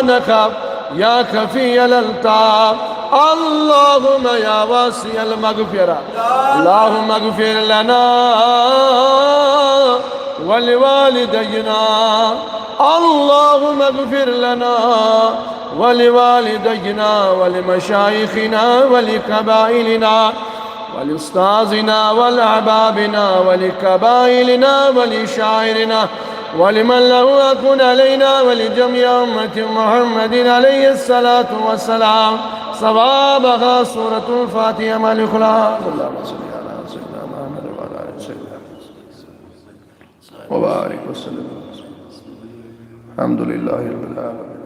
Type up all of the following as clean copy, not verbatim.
نخاف يا خفي الألطاف اللهم يا واسع المغفرة اللهم اغفر لنا ولوالدينا اللهم اغفر لنا ولوالدينا ولمشايخنا ولقبائلنا ولأستاذنا ولأحبابنا ولقبائلنا ولشاعرنا ولمن له أكن علينا ولجميع أمة محمد عليه الصلاة والسلام صوابها سورة الفاتحة مع الإخلاص. اللهم صل على سيدنا محمد وعلى آل سيدنا وبارك وسلم. الحمد لله رب العالمين.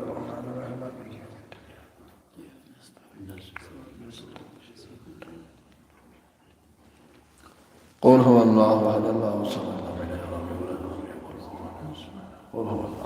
قل هو الله أحد الله الصمد قل هو الله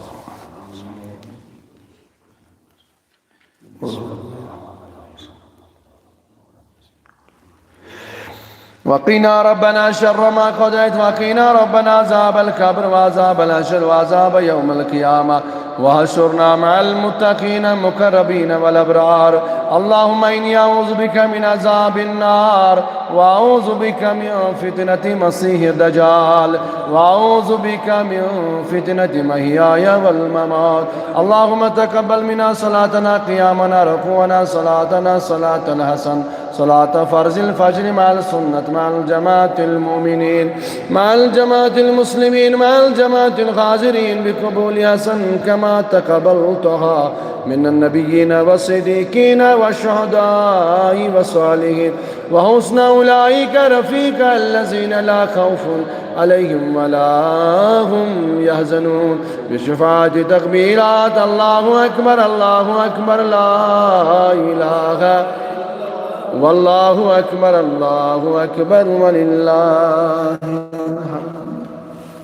وقنا ربنا شر ما قضيت وقنا ربنا عذاب القبر وعذاب الحشر وعذاب يوم القيامة وحشرنا مع المتقين المقربين والأبرار. اللهم إني أعوذ بك من عذاب النار وأعوذ بك من فتنة مسيح الدجال وأعوذ بك من فتنة محياي والممات. اللهم تقبل منا صلاتنا قيامنا ركوعنا صلاتنا صلاة الحسن صلاة فرض الفجر مع السنة مع الجماعة المؤمنين مع الجماعة المسلمين مع الجماعة الغازرين بقبول حسن كما تقبلتها من النبيين والصديقين والشهداء والصالحين وحسن أولئك رفيق الذين لا خوف عليهم ولا هم يحزنون بشفاعة تقبيلات. الله أكبر الله أكبر لا إله والله أكبر الله أكبر ولله الحمد.